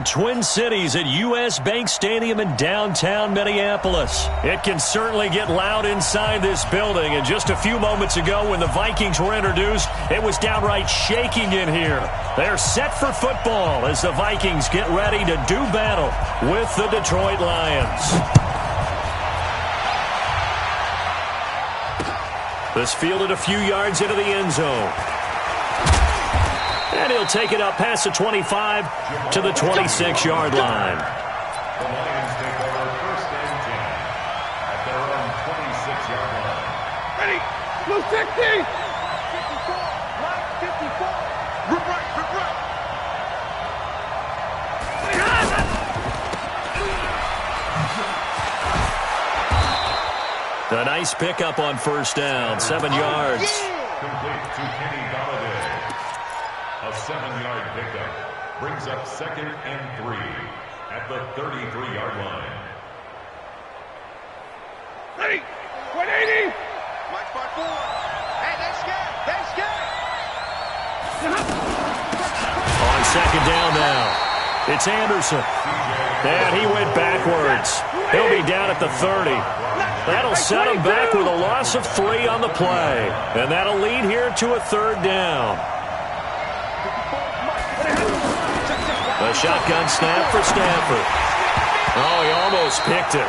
Twin Cities at U.S. Bank Stadium in downtown Minneapolis. It can certainly get loud inside this building, and just a few moments ago when the Vikings were introduced, it was downright shaking in here. They're set for football as the Vikings get ready to do battle with the Detroit Lions. This fielded a few yards into the end zone. And he'll take it up past the 25 to the 26-yard line. The Lions take over first and 10 at their own 26-yard line. Ready? Blue 60! 54! Line 54! Rip right, rip right! A nice pickup on first down, 7 yards. Complete to Kenny Galladay. A 7-yard pickup brings up 2nd and 3 at the 33-yard line. Ready? 180! Mike spot 4. Hey, they scared. They scared. On second down now, it's Anderson. And he went backwards. He'll be down at the 30. That'll set him back with a loss of 3 on the play. And that'll lead here to a third down. A shotgun snap for Stafford. Oh, he almost picked it.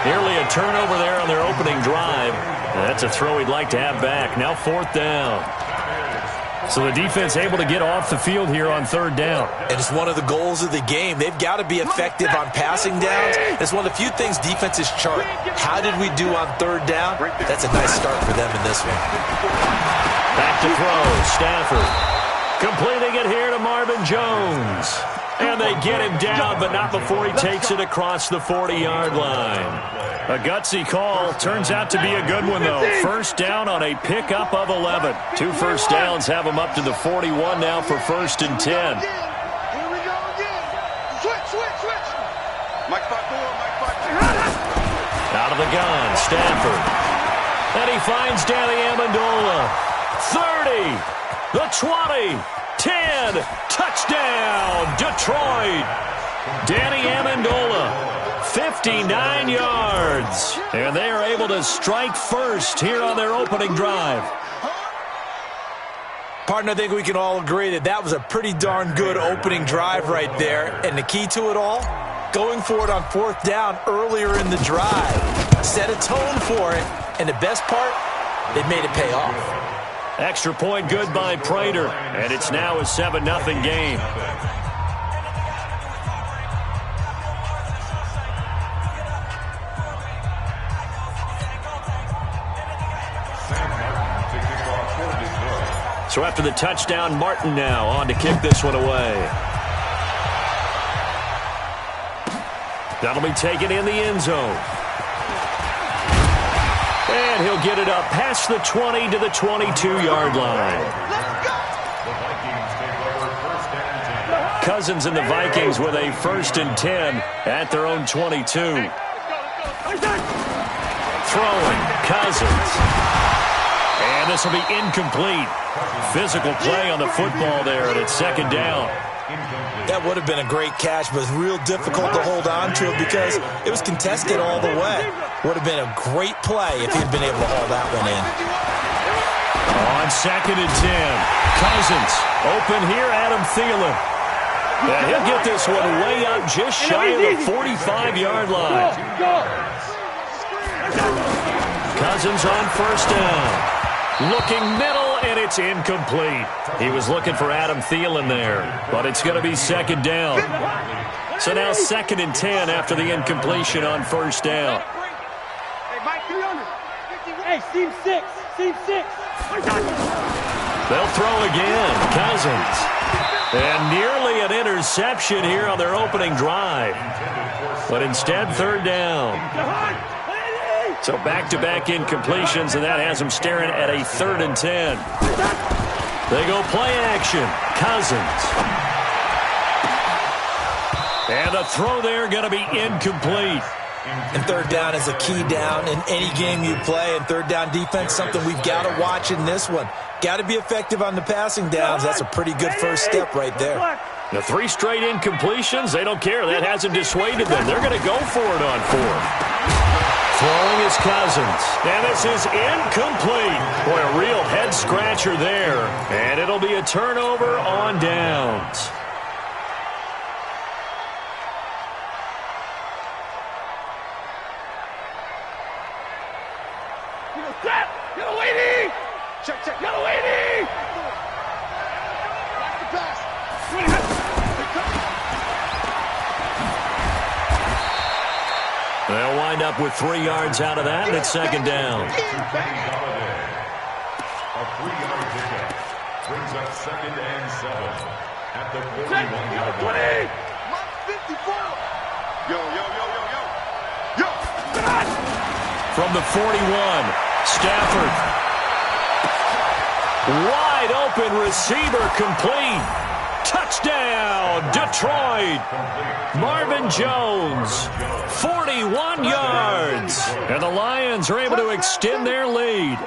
Nearly a turnover there on their opening drive. And that's a throw he'd like to have back. Now 4th down. So the defense able to get off the field here on 3rd down. And it's one of the goals of the game. They've got to be effective on passing downs. It's one of the few things defenses chart. How did we do on 3rd down? That's a nice start for them in this one. Back to throw, Stafford. Completing it here to Marvin Jones. And they get him down, but not before he takes it across the 40-yard line. A gutsy call. Turns out to be a good one, though. First down on a pickup of 11. 2 first downs have him up to the 41 now for 1st and 10. Here we go again. Switch. Mike spot 4. Mike spot 2. Out of the gun, Stafford. And he finds Danny Amendola. 30, the 20, 10, touchdown, Detroit. Danny Amendola, 59 yards. And they are able to strike first here on their opening drive. Partner, I think we can all agree that that was a pretty darn good opening drive right there. And the key to it all, going for it on 4th down earlier in the drive. Set a tone for it. And the best part, it made it pay off. Extra point good by Prater. And it's now a 7-0 game. So after the touchdown, Martin now on to kick this one away. That'll be taken in the end zone. And he'll get it up past the 20 to the 22-yard line. Cousins and the Vikings with a 1st and 10 at their own 22. Throwing, Cousins. And this will be incomplete. Physical play on the football there, and it's 2nd down. That would have been a great catch, but it's real difficult to hold on to it because it was contested all the way. Would have been a great play if he'd been able to haul that one in. On 2nd and 10, Cousins open here, Adam Thielen. And he'll get this one way up just shy of the 45-yard line. Cousins on 1st down. Looking middle, and it's incomplete. He was looking for Adam Thielen there, but it's going to be 2nd down. So now 2nd and 10 after the incompletion on 1st down. Hey, Mike, 300. Hey, seam 6. They'll throw again. Cousins. And nearly an interception here on their opening drive. But instead, 3rd down. So back-to-back incompletions, and that has them staring at a 3rd and 10. They go play action. Cousins. And a throw there going to be incomplete. And 3rd down is a key down in any game you play. And 3rd down defense, something we've got to watch in this one. Got to be effective on the passing downs. That's a pretty good first step right there. The 3 straight incompletions, they don't care. That hasn't dissuaded them. They're going to go for it on 4th. Throwing is Cousins. And this is incomplete. Boy, a real head-scratcher there. And it'll be a turnover on downs. Yellow lady! Check, yellow lady! Back to pass. They'll wind up with 3 yards out of that, and it's 2nd down. A 3-yard pickup brings up 2nd and 7 at the 41-yard line. 54. Yo. From the 41, Stafford. Wide open receiver complete. Touchdown, Detroit. Marvin Jones, 41 yards. And the Lions are able to extend their lead.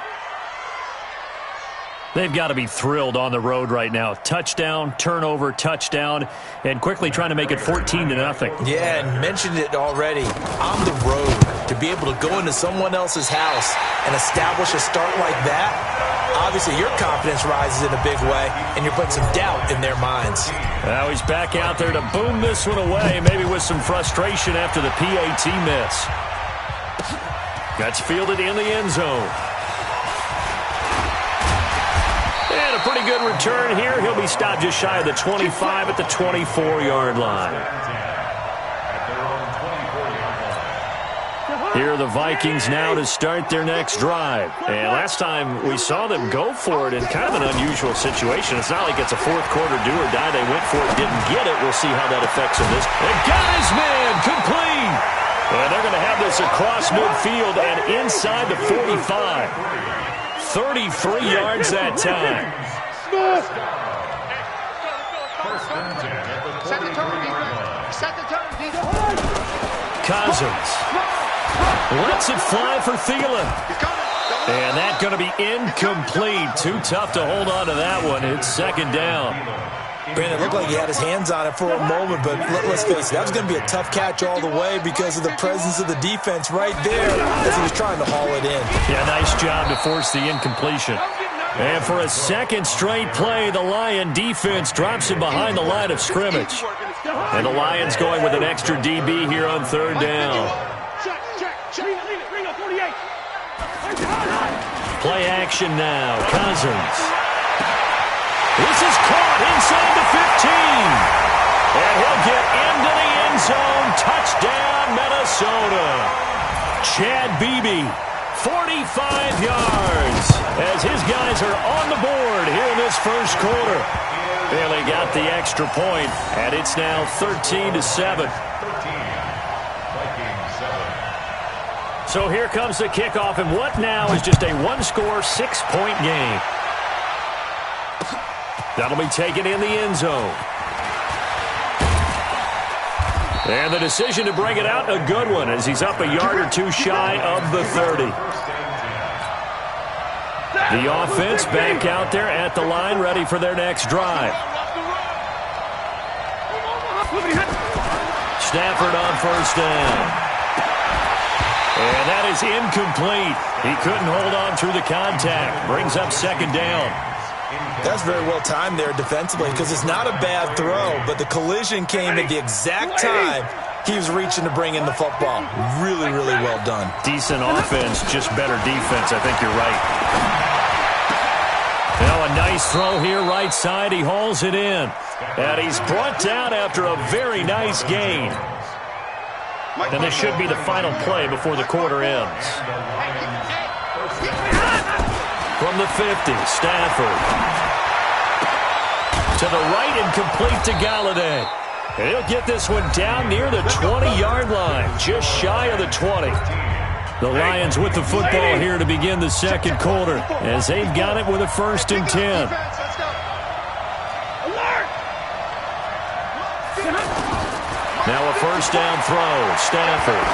They've got to be thrilled on the road right now. Touchdown, turnover, touchdown, and quickly trying to make it 14-0. Yeah, and mentioned it already. On the road, to be able to go into someone else's house and establish a start like that, obviously your confidence rises in a big way, and you're putting some doubt in their minds. Now he's back out there to boom this one away, maybe with some frustration after the PAT miss. Gets fielded in the end zone. And a pretty good return here. He'll be stopped just shy of the 25 at the 24-yard line. Here are the Vikings now to start their next drive. And last time we saw them go for it in kind of an unusual situation. It's not like it's a fourth-quarter do-or-die. They went for it, didn't get it. We'll see how that affects them. They got his man complete. And they're going to have this across midfield and inside the 45. 33 yards that time. Cousins lets it fly for Thielen. And that's going to be incomplete. Too tough to hold on to that one. It's 2nd down. Brandon, it looked like he had his hands on it for a moment, but let's face it, that was going to be a tough catch all the way because of the presence of the defense right there as he was trying to haul it in. Yeah, nice job to force the incompletion. And for a 2nd straight play, the Lion defense drops him behind the line of scrimmage. And the Lions going with an extra DB here on 3rd down. Play action now. Cousins. This is caught inside the 15. And he'll get into the end zone. Touchdown, Minnesota. Chad Beebe, 45 yards. As his guys are on the board here in this first quarter. And they got the extra point, and it's now 13-7. So here comes the kickoff, and what now is just a one-score, 6-point game. That'll be taken in the end zone. And the decision to bring it out, a good one, as he's up a yard or two shy of the 30. The offense back out there at the line, ready for their next drive. Stafford on 1st down. And that is incomplete. He couldn't hold on through the contact. Brings up 2nd down. That's very well timed there defensively because it's not a bad throw, but the collision came at the exact time he was reaching to bring in the football. Really, really well done. Decent offense, just better defense. I think you're right. Now a nice throw here right side. He hauls it in. And he's brought down after a very nice gain. And this should be the final play before the quarter ends. From the 50, Stafford. To the right and complete to Galladay. And he'll get this one down near the 20-yard line, just shy of the 20. The Lions with the football here to begin the second quarter as they've got it with a 1st and 10. Now a 1st down throw. Stafford.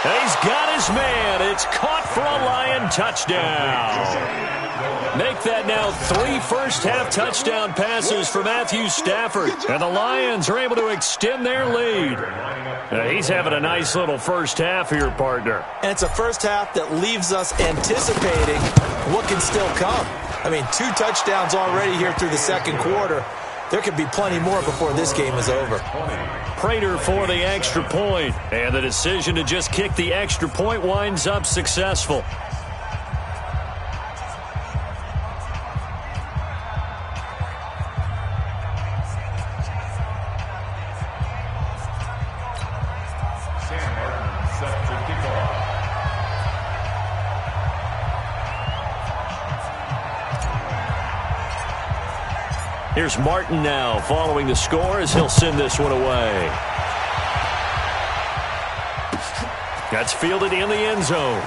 He's got his man. It's caught for a Lion touchdown. Make that now 3 first-half touchdown passes for Matthew Stafford. And the Lions are able to extend their lead. He's having a nice little first half here, partner. And it's a first half that leaves us anticipating what can still come. I mean, 2 touchdowns already here through the second quarter. There could be plenty more before this game is over. Prater for the extra point. And the decision to just kick the extra point winds up successful. Here's Martin now following the score as he'll send this one away. That's fielded in the end zone.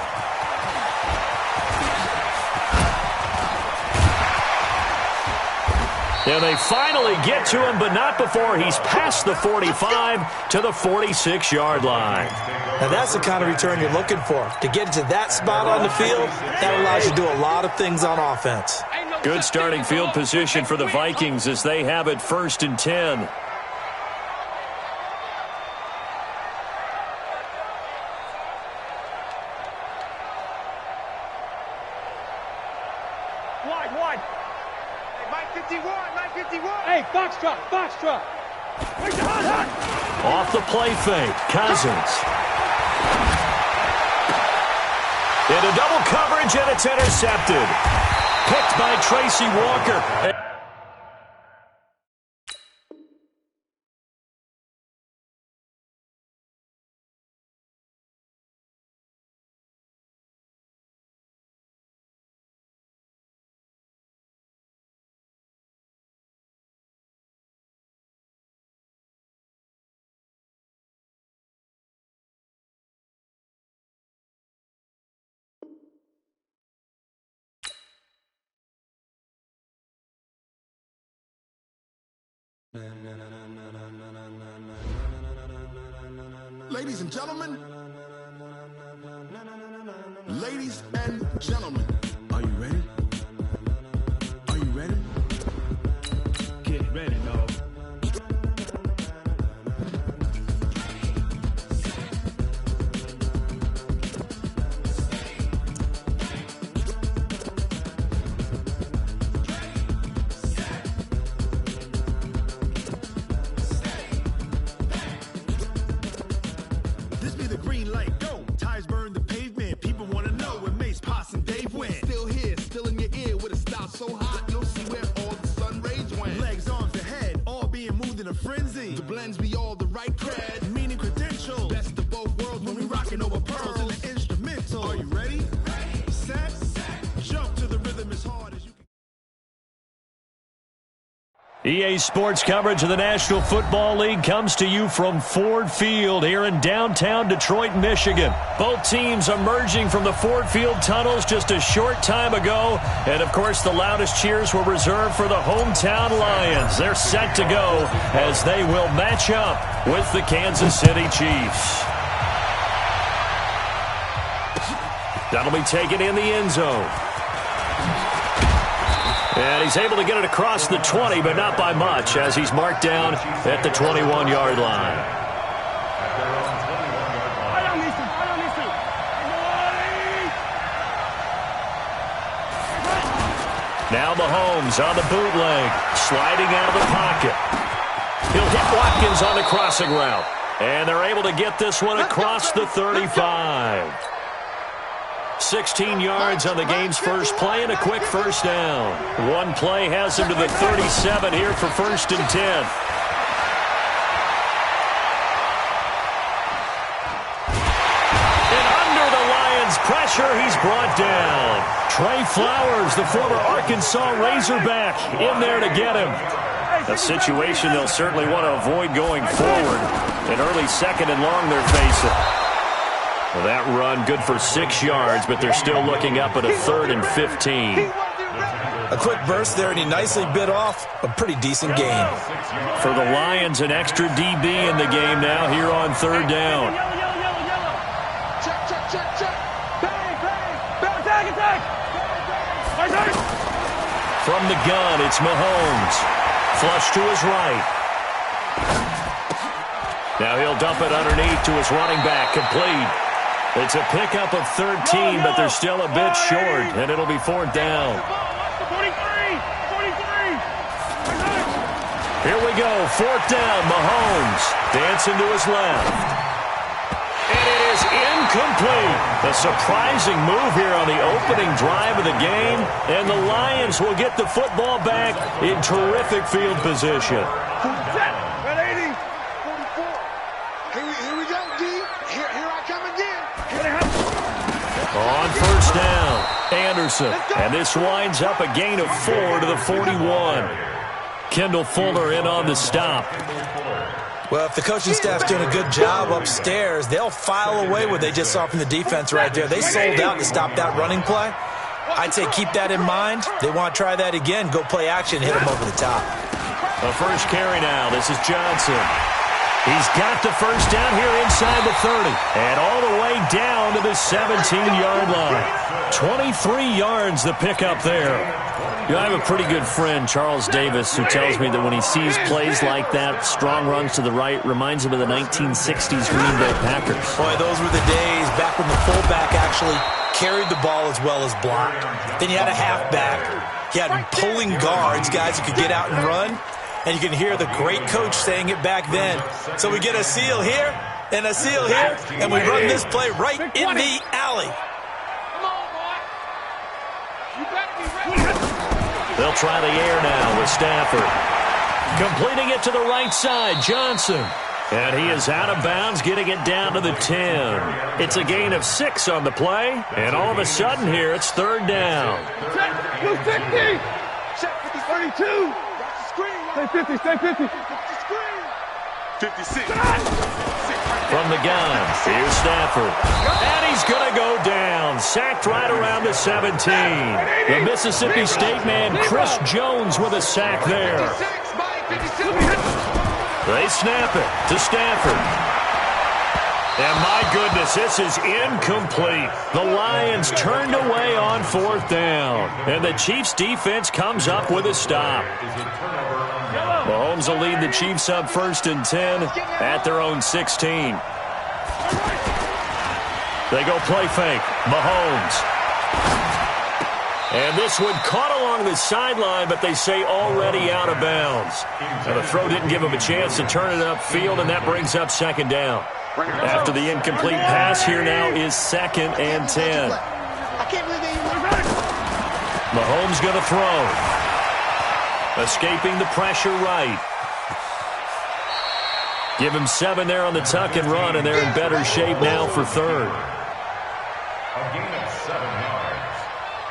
And they finally get to him, but not before he's past the 45 to the 46-yard line. Now that's the kind of return you're looking for. To get into that spot on the field, that allows you to do a lot of things on offense. Good starting field position for the Vikings as they have it 1st and 10. Wide. Hey, Mike 51. Hey, Foxtrot. Off the play fake, Cousins. Into double coverage, and it's intercepted. Picked by Tracy Walker. Ladies and gentlemen, are you ready? Are you ready? Get ready, dog. This be the green light, go. Tires burn the pavement. People want to know where Mace, Poss, and Dave went. Still here, still in your ear with a style so hot, you'll see where all the sun rays went. Legs, arms, and head, all being moved in a frenzy. The blends be all the right cred, meaning credentials. Best of both worlds when we rocking over pearls in the instrumental. Are you ready? Set. Jump to the rhythm as hard as you can. EA Sports coverage of the National Football League comes to you from Ford Field here in downtown Detroit, Michigan. Both teams emerging from the Ford Field tunnels just a short time ago. And, of course, the loudest cheers were reserved for the hometown Lions. They're set to go as they will match up with the Kansas City Chiefs. That'll be taken in the end zone. And he's able to get it across the 20, but not by much, as he's marked down at the 21-yard line. Now Mahomes on the bootleg, sliding out of the pocket. He'll hit Watkins on the crossing route. And they're able to get this one across the 35. 16 yards on the game's first play and a quick first down. One play has him to the 37 here for 1st and 10. And under the Lions' pressure, he's brought down. Trey Flowers, the former Arkansas Razorback, in there to get him. A situation they'll certainly want to avoid going forward. An early 2nd and long they're facing. Well, that run good for 6 yards, but they're still looking up at a 3rd and 15. A quick burst there, and he nicely bit off a pretty decent gain. For the Lions, an extra DB in the game now here on 3rd down. Check. check. Bang. Attack. From the gun, it's Mahomes. Flush to his right. Now he'll dump it underneath to his running back. Complete. It's a pickup of 13, but they're still a bit short, and it'll be 4th down. 43. Here we go, 4th down, Mahomes dancing to his left. And it is incomplete. A surprising move here on the opening drive of the game, and the Lions will get the football back in terrific field position. 80. 44. Here we go, D. Here I come again. On 1st down, Anderson. And this winds up a gain of 4 to the 41. Kendall Fuller in on the stop. Well, if the coaching staff's doing a good job upstairs, they'll file away what they just saw from the defense right there. They sold out to stop that running play. I'd say keep that in mind. They want to try that again. Go play action, hit them over the top. A first carry now. This is Johnson. He's got the first down here inside the 30. And all the way down to the 17-yard line. 23 yards the pickup there. You know, I have a pretty good friend, Charles Davis, who tells me that when he sees plays like that, strong runs to the right, reminds him of the 1960s Green Bay Packers. Boy, those were the days back when the fullback actually carried the ball as well as blocked. Then you had a halfback. You had pulling guards, guys who could get out and run. And you can hear the great coach saying it back then. So we get a seal here and a seal here, and we run this play right in the alley. Come on, boy. You better be ready. They'll try the air now with Stafford. Completing it to the right side, Johnson. And he is out of bounds, getting it down to the 10. It's a gain of 6 on the play. And all of a sudden here, it's 3rd down. Check. Blue 60. Check 32. Stay 50. 56. From the gun, here's Stafford. And he's going to go down. Sacked right around the 17. The Mississippi State man, Chris Jones, with a sack there. They snap it to Stafford. And my goodness, this is incomplete. The Lions turned away on 4th down. And the Chiefs defense comes up with a stop. Mahomes will lead the Chiefs up 1st and 10 at their own 16. They go play fake. Mahomes. And this one caught along the sideline, but they say already out of bounds. Now the throw didn't give him a chance to turn it upfield, and that brings up 2nd down. After the incomplete pass, here now is 2nd and 10. Mahomes going to throw. Escaping the pressure right. Give him 7 there on the tuck and run, and they're in better shape now for 3rd. A gain of 7 yards.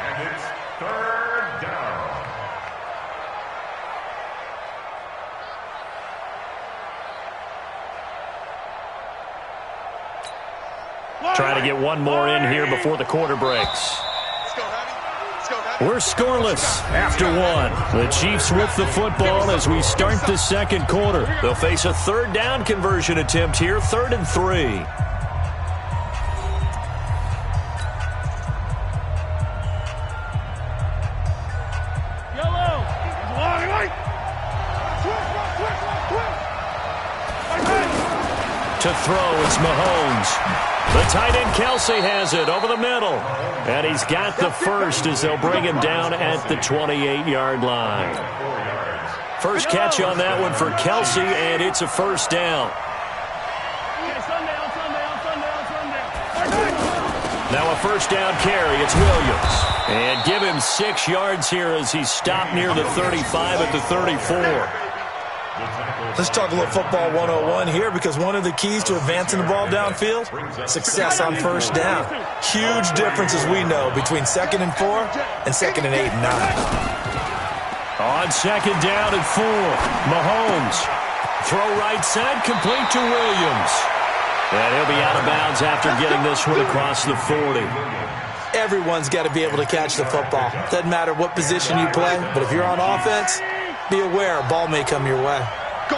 And it's 3rd down. Trying to get one more in here before the quarter breaks. We're scoreless after 1. The Chiefs with the football as we start the 2nd quarter. They'll face a 3rd down conversion attempt here, 3rd and 3. Yellow. To throw, it's Mahomes. The tight end Kelsey has it over the middle. And he's got the first as they'll bring him down at the 28-yard line. First catch on that one for Kelsey, and it's a 1st down. Now a 1st down carry. It's Williams. And give him 6 yards here as he's stopped near the 35 at the 34. Let's talk a little football 101 here, because one of the keys to advancing the ball downfield, success on 1st down. Huge difference, as we know, between 2nd and 4 and 2nd and 8 and 9. On 2nd down and 4, Mahomes. Throw right side, complete to Williams. And he'll be out of bounds after getting this one across the 40. Everyone's got to be able to catch the football. Doesn't matter what position you play, but if you're on offense, be aware a ball may come your way.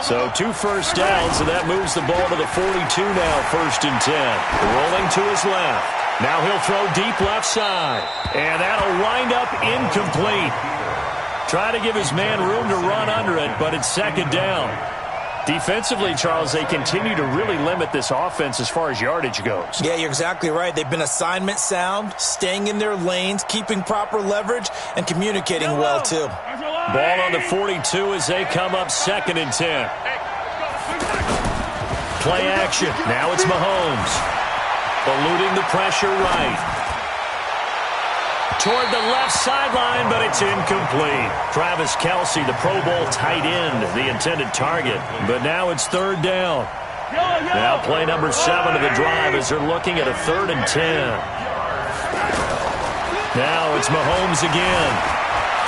So 2 first downs, and that moves the ball to the 42 now, 1st and 10. Rolling to his left. Now he'll throw deep left side. And that'll wind up incomplete. Try to give his man room to run under it, but it's second down. Defensively, Charles, they continue to really limit this offense as far as yardage goes. Yeah, you're exactly right. They've been assignment sound, staying in their lanes, keeping proper leverage, and communicating well, too. Ball on the 42 as they come up 2nd and 10. Play action. Now it's Mahomes. Eluding the pressure right. Toward the left sideline, but it's incomplete. Travis Kelce, the Pro Bowl tight end, the intended target. But now it's 3rd down. Now play number 7 of the drive as they're looking at a 3rd and 10. Now it's Mahomes again.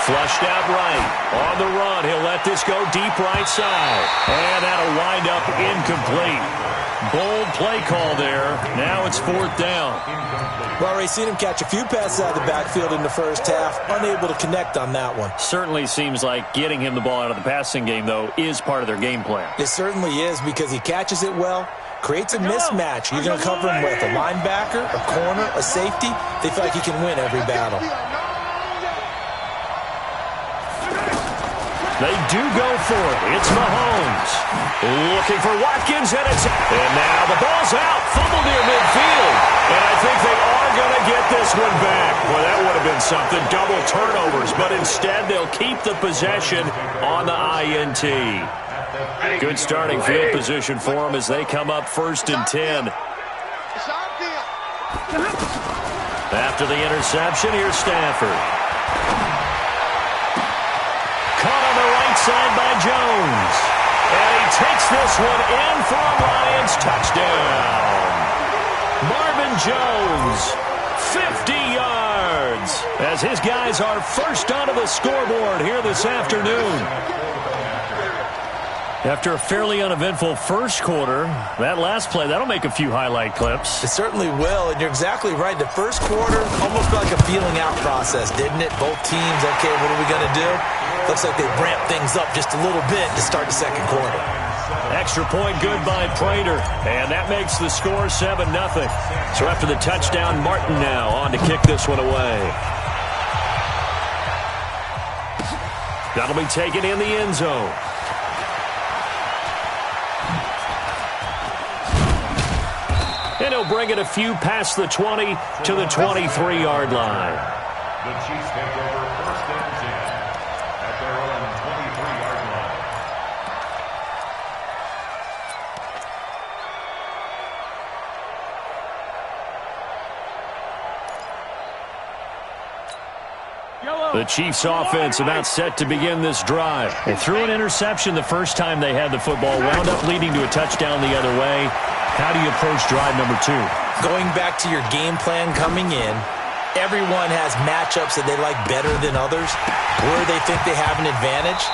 Flushed out right. On the run, he'll let this go deep right side. And that'll wind up incomplete. Bold play call there. Now it's 4th down. Well, Ray, seen him catch a few passes out of the backfield in the first half. Unable to connect on that one. Certainly seems like getting him the ball out of the passing game, though, is part of their game plan. It certainly is because he catches it well, creates a mismatch. You're going to cover him with a linebacker, a corner, a safety. They feel like he can win every battle. They do go for it. It's Mahomes. Looking for Watkins, and now the ball's out. Fumble near midfield. And I think they are going to get this one back. Well, that would have been something. Double turnovers. But instead, they'll keep the possession on the INT. Good starting field position for them as they come up 1st and 10. After the interception, here's Stafford. Caught on the right side by Jones. And he takes this one in for a Lions touchdown. Marvin Jones, 50 yards, as his guys are first onto the scoreboard here this afternoon. After a fairly uneventful first quarter, that last play, that'll make a few highlight clips. It certainly will, and you're exactly right. The first quarter almost felt like a feeling out process, didn't it? Both teams, okay, what are we going to do? Looks like they've ramped things up just a little bit to start the second quarter. Extra point good by Prater, and that makes the score 7-0. So after the touchdown, Martin now on to kick this one away. That'll be taken in the end zone. And he'll bring it a few past the 20 to the 23-yard line. The Chiefs take over 1st and 10 at their own 23-yard line. The Chiefs offense about set to begin this drive. They threw an interception the first time they had the football, wound up leading to a touchdown the other way. How do you approach drive number 2? Going back to your game plan coming in, everyone has matchups that they like better than others. Where they think they have an advantage,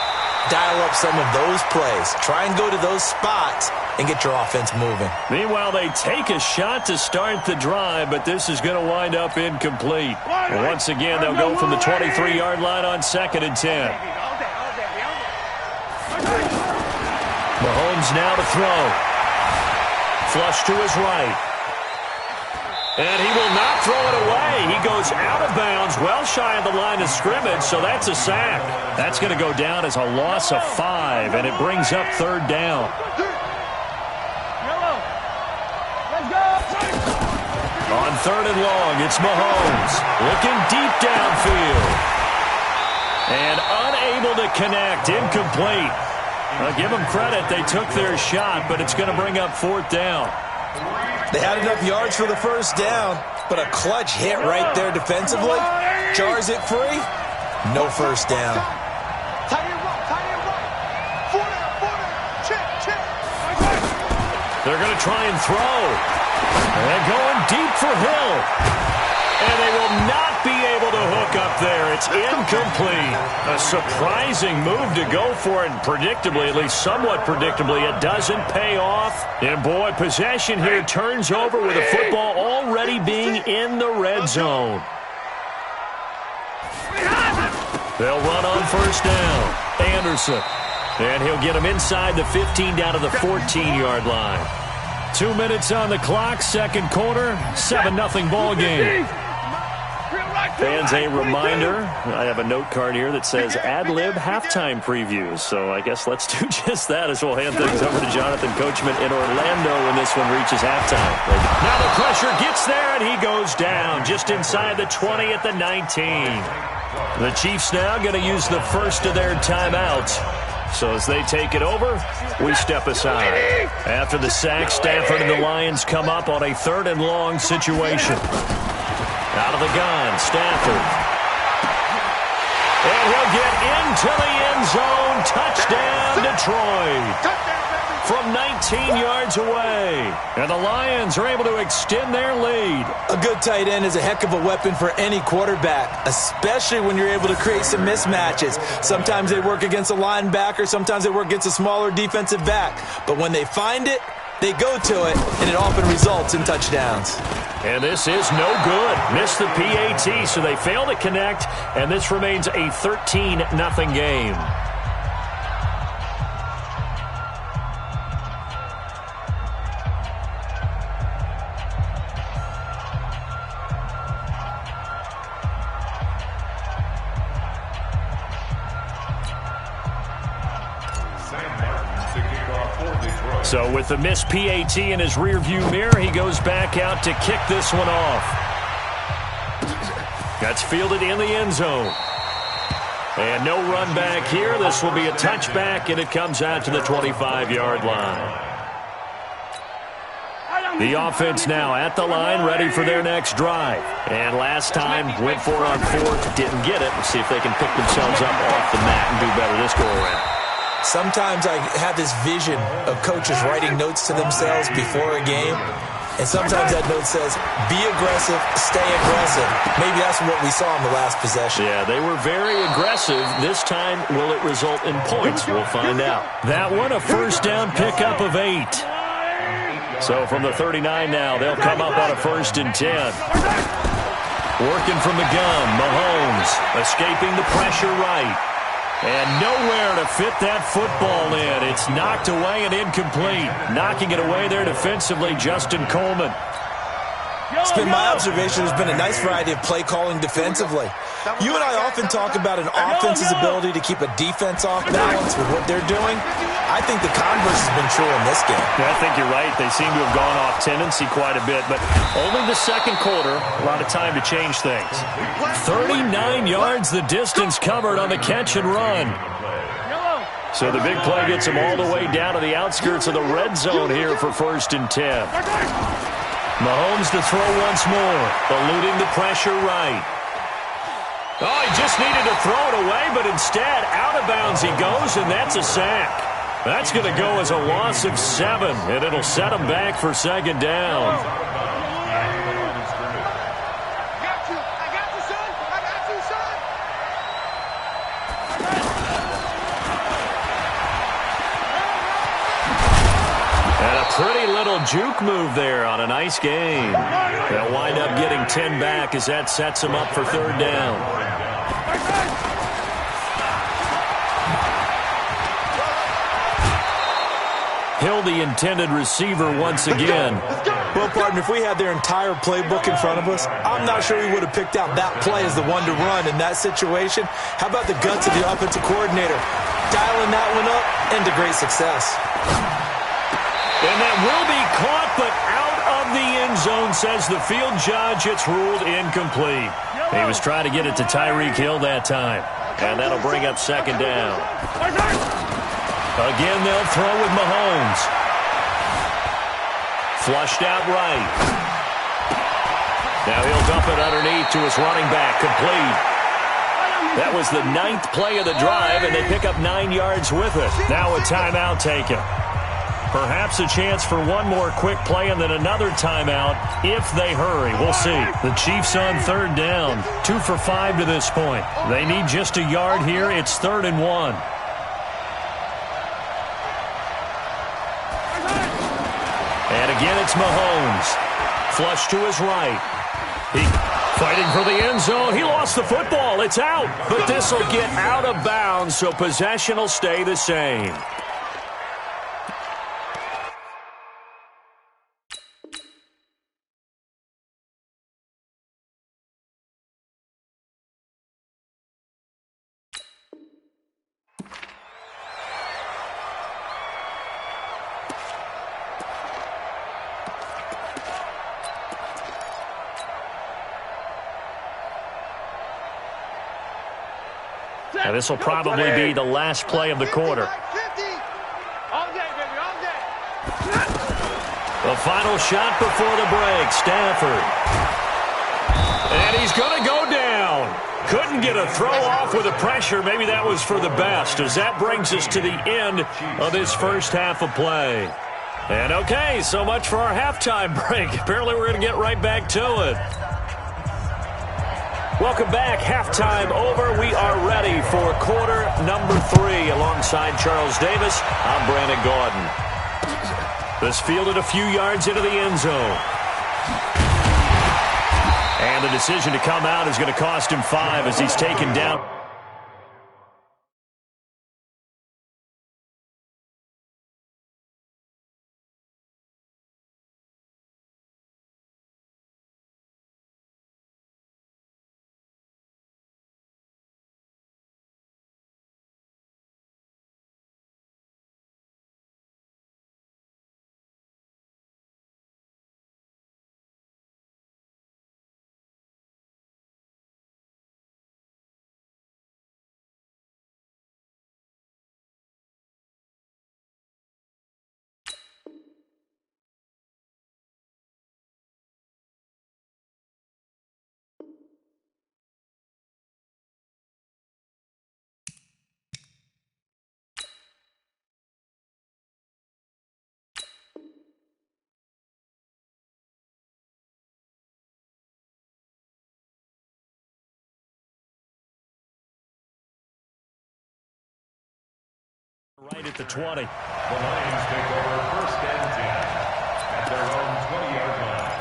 dial up some of those plays. Try and go to those spots and get your offense moving. Meanwhile, they take a shot to start the drive, but this is going to wind up incomplete. And once again, they'll go from the 23-yard line on 2nd and 10. Mahomes now to throw. Flush to his right. And he will not throw it away. He goes out of bounds, well shy of the line of scrimmage, so that's a sack. That's going to go down as a loss of 5, and it brings up 3rd down. On 3rd and long, it's Mahomes looking deep downfield. And unable to connect, incomplete. I'll give them credit, they took their shot, but it's going to bring up 4th down. They had enough yards for the first down, but a clutch hit right there defensively. Jars it free, no first down. They're going to try and throw. And going deep for Hill. And they will not be able to hook up there. It's incomplete. A surprising move to go for it. And predictably, at least somewhat predictably, it doesn't pay off. And boy, possession here turns over with the football already being in the red zone. They'll run on first down. Anderson. And he'll get him inside the 15 down to the 14-yard line. 2 minutes on the clock, second quarter, 7-0 ball game. Fans, a reminder, I have a note card here that says ad-lib halftime previews. So I guess let's do just that as we'll hand things over to Jonathan Coachman in Orlando when this one reaches halftime. Now the pressure gets there, and he goes down just inside the 20 at the 19. The Chiefs now going to use the first of their timeouts. So as they take it over, we step aside. After the sack, Stafford and the Lions come up on a 3rd and long situation. Out of the gun, Stafford. And he'll get into the end zone. Touchdown, Detroit. From 19 yards away. And the Lions are able to extend their lead. A good tight end is a heck of a weapon for any quarterback, especially when you're able to create some mismatches. Sometimes they work against a linebacker. Sometimes they work against a smaller defensive back. But when they find it, they go to it, and it often results in touchdowns. And this is no good. Missed the PAT, so they fail to connect, and this remains a 13-0 game. So with the missed PAT in his rearview mirror, he goes back out to kick this one off. That's fielded in the end zone. And no run back here. This will be a touchback, and it comes out to the 25-yard line. The offense now at the line, ready for their next drive. And last time, went for it on 4th, didn't get it. Let's see if they can pick themselves up off the mat and do better this go-around. Sometimes I have this vision of coaches writing notes to themselves before a game, and sometimes that note says, be aggressive, stay aggressive. Maybe that's what we saw in the last possession. Yeah, they were very aggressive. This time, will it result in points? We'll find out. That one, a first down pickup of 8. So from the 39 now, they'll come up on a 1st and 10. Working from the gun, Mahomes escaping the pressure right. And nowhere to fit that football in. It's knocked away and incomplete. Knocking it away there defensively, Justin Coleman. It's been my observation there's been a nice variety of play calling defensively. You and I often talk about an offense's ability to keep a defense off balance with what they're doing. I think the converse has been true in this game. Yeah, I think you're right. They seem to have gone off tendency quite a bit, but only the second quarter, a lot of time to change things. 39 yards the distance covered on the catch and run. So the big play gets them all the way down to the outskirts of the red zone here for 1st and 10. Mahomes to throw once more, eluding the pressure right. Oh, he just needed to throw it away, but instead, out of bounds he goes, and that's a sack. That's going to go as a loss of 7, and it'll set him back for 2nd down. Pretty little juke move there on a nice game. They'll wind up getting 10 back as that sets them up for 3rd down. Hill, the intended receiver once again. Well, partner, if we had their entire playbook in front of us, I'm not sure we would have picked out that play as the one to run in that situation. How about the guts of the offensive coordinator? Dialing that one up into great success. And that will be caught, but out of the end zone, says the field judge. It's ruled incomplete. He was trying to get it to Tyreek Hill that time. And that'll bring up 2nd down. Again, they'll throw with Mahomes. Flushed out right. Now he'll dump it underneath to his running back, complete. That was the 9th play of the drive, and they pick up 9 yards with it. Now a timeout taken. Perhaps a chance for one more quick play and then another timeout if they hurry. We'll see. The Chiefs on 3rd down. 2 for 5 to this point. They need just a yard here. It's 3rd and 1. And again, it's Mahomes. Flush to his right. He fighting for the end zone. He lost the football. It's out. But this will get out of bounds, so possession will stay the same. And this will probably be the last play of the quarter. All day, baby, all day. The final shot before the break, Stafford. And he's going to go down. Couldn't get a throw off with the pressure. Maybe that was for the best, as that brings us to the end of this first half of play. And okay, so much for our halftime break. Apparently we're going to get right back to it. Welcome back. Halftime over. We are ready for quarter number 3. Alongside Charles Davis, I'm Brandon Gaudin. This fielded a few yards into the end zone. And the decision to come out is going to cost him 5 as he's taken down. Right at the 20. The Lions take over first and 10 at their own 20-yard line.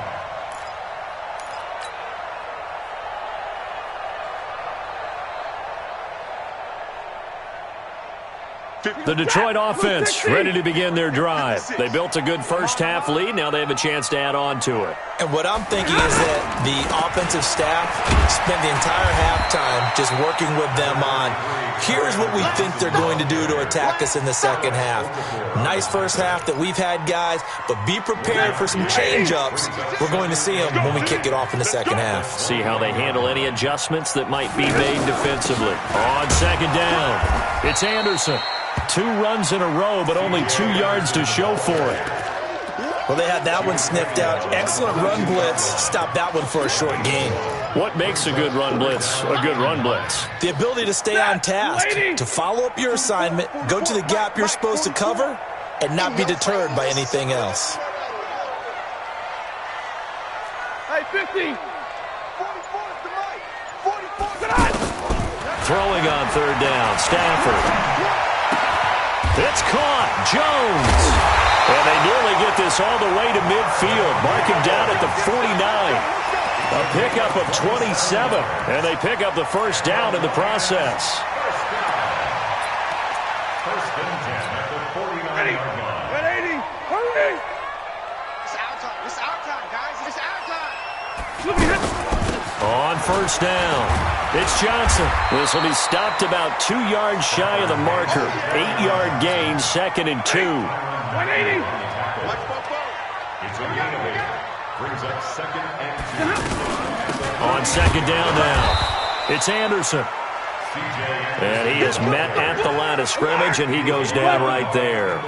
The Detroit offense ready to begin their drive. They built a good first-half lead. Now they have a chance to add on to it. And what I'm thinking is that the offensive staff spent the entire halftime just working with them on, here's what we think they're going to do to attack us in the second half. Nice first half that we've had, guys, but be prepared for some change-ups. We're going to see them when we kick it off in the second half. See how they handle any adjustments that might be made defensively. On second down, it's Anderson. 2 runs in a row, but only 2 yards to show for it. Well, they had that one sniffed out. Excellent run blitz. Stopped that one for a short gain. What makes a good run blitz a good run blitz? The ability to stay on task, to follow up your assignment, go to the gap you're supposed to cover, and not be deterred by anything else. Hey, 50. 44 is the mic. 44 is the Throwing on third down, Stafford. It's caught, Jones. And they nearly get this all the way to midfield. Mark him down at the 49. A pickup of 27. And they pick up the first down in the process. First and 10 at the 49-yard line. 180. Hurry. It's our time. It's our time, guys. It's our time. Look at him. On first down, it's Johnson. This will be stopped about 2 yards shy of the marker. 8-yard gain, second and 2. 180. It's a gain of 8. Brings up second and 2. On second down now, it's Anderson. And he is met at the line of scrimmage, and he goes down right there.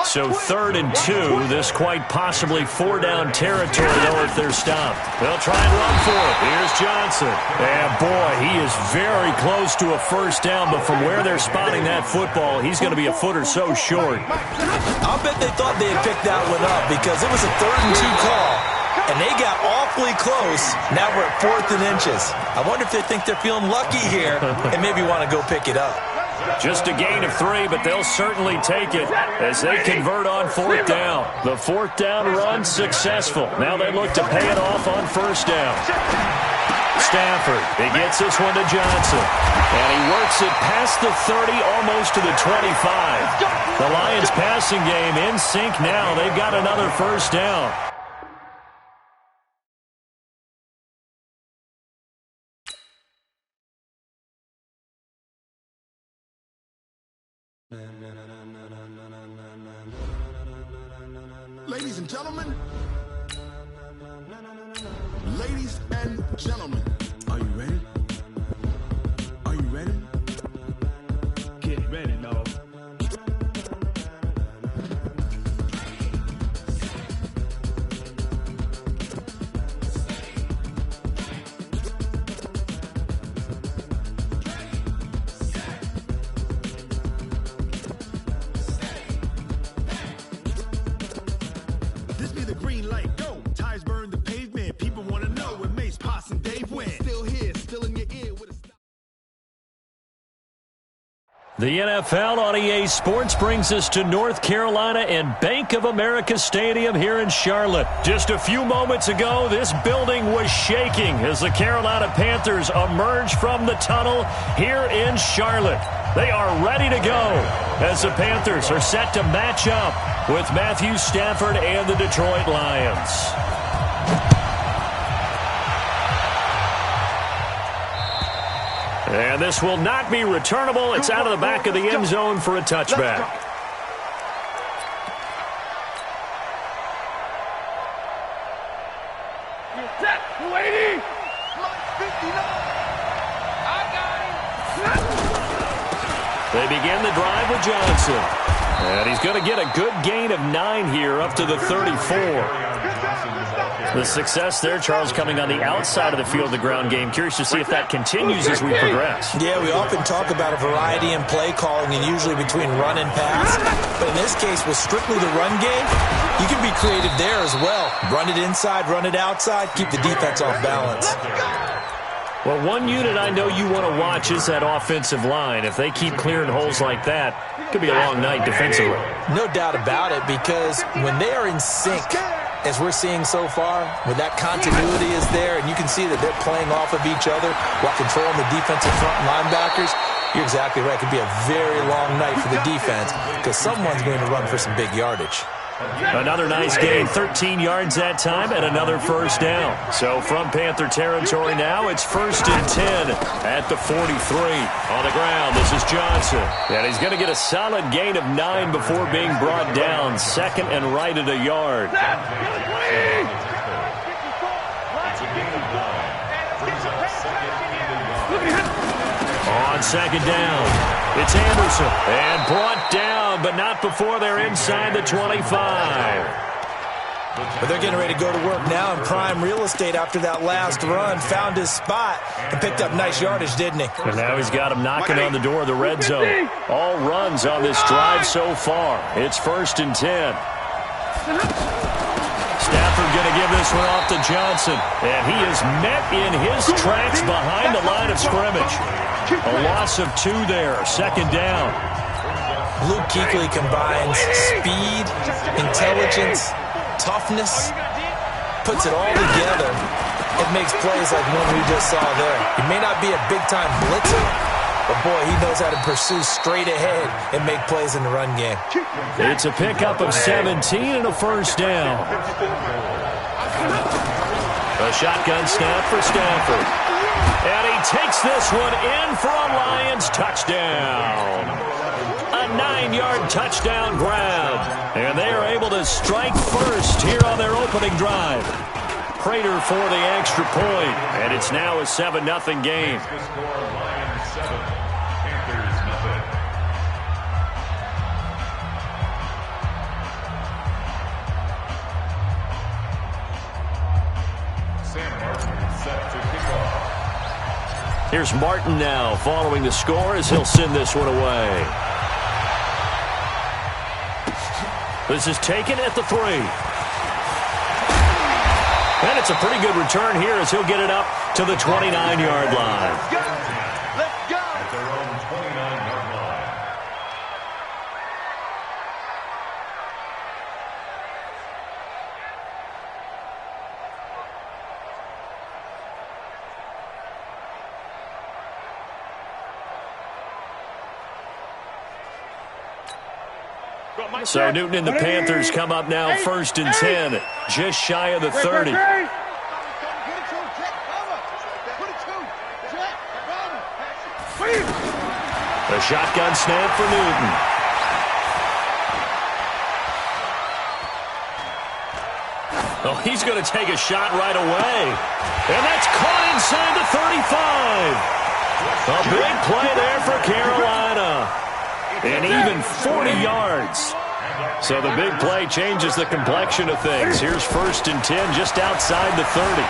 So third and 2, this quite possibly 4-down territory, though, if they're stopped. They'll try and run for it. Here's Johnson. And, boy, he is very close to a first down, but from where they're spotting that football, he's going to be a foot or so short. I'll bet they thought they had picked that one up because it was a 3rd and 2 call, and they got awfully close. Now we're at 4th and inches. I wonder if they think they're feeling lucky here and maybe want to go pick it up. Just a gain of 3, but they'll certainly take it as they convert on 4th down. The 4th down run successful. Now they look to pay it off on first down. Stafford, he gets this one to Johnson. And he works it past the 30, almost to the 25. The Lions passing game in sync now. They've got another first down. Ladies and gentlemen, ladies and gentlemen, are you ready? Are you ready? light, go. Tires burn the pavement. People want to know where Mace, Poss, and Dave went. Still here, still in your ear with a stop. The NFL on EA Sports brings us to North Carolina and Bank of America Stadium here in Charlotte. Just a few moments ago, this building was shaking as the Carolina Panthers emerged from the tunnel here in Charlotte. They are ready to go as the Panthers are set to match up with Matthew Stafford and the Detroit Lions. And this will not be returnable. It's out of the back of the end zone for a touchback. They begin the drive with Johnson. And he's going to get a good gain of 9 here up to the 34. The success there, Charles, coming on the outside of the field, the ground game. Curious to see if that continues as we progress. Yeah, we often talk about a variety in play calling and usually between run and pass. But in this case, with strictly the run game, you can be creative there as well. Run it inside, run it outside, keep the defense off balance. Well, one unit I know you want to watch is that offensive line. If they keep clearing holes like that, it could be a long night defensively. No doubt about it, because when they are in sync, as we're seeing so far, when that continuity is there and you can see that they're playing off of each other while controlling the defensive front linebackers, you're exactly right. It could be a very long night for the defense because someone's going to run for some big yardage. Another nice gain, 13 yards that time, and another first down. So from Panther territory now, it's 1st and 10 at the 43. On the ground, this is Johnson. And he's going to get a solid gain of 9 before being brought down. 2nd and right at a yard. On 2nd down, it's Anderson. And brought down, but not before they're inside the 25. But they're getting ready to go to work now in prime real estate after that last run. Found his spot and picked up nice yardage, didn't he? And now he's got him knocking on the door of the red zone. All runs on this drive so far. It's 1st and 10. Stafford going to give this one off to Johnson. And he is met in his tracks behind the line of scrimmage. A loss of 2 there. 2nd down. Luke Kuechly combines speed, intelligence, toughness, puts it all together. It makes plays like one we just saw there. He may not be a big-time blitzer, but boy, he knows how to pursue straight ahead and make plays in the run game. It's a pickup of 17 and a first down. A shotgun snap for Stafford. And he takes this one in for a Lions touchdown. A 9-yard touchdown grab. And they are able to strike first here on their opening drive. Prater for the extra point. And it's now a 7-0 game. Here's Martin now following the score as he'll send this one away. This is taken at the 3. And it's a pretty good return here as he'll get it up to the 29-yard line. Let's go! At their own 29-yard line. So Newton and the Panthers come up now 1st and 10, just shy of the 30. A shotgun snap for Newton. Oh, he's going to take a shot right away. And that's caught inside the 35. A big play there for Carolina. And even 40 yards. So the big play changes the complexion of things. Here's 1st and 10 just outside the 30.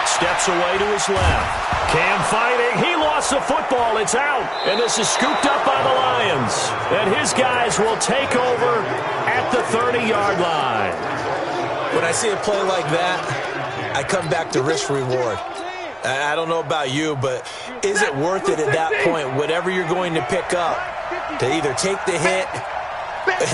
Steps away to his left. Cam fighting. He lost the football. It's out. And this is scooped up by the Lions. And his guys will take over at the 30-yard line. When I see a play like that, I come back to risk-reward. I don't know about you, but is it worth it at that point, whatever you're going to pick up, to either take the hit,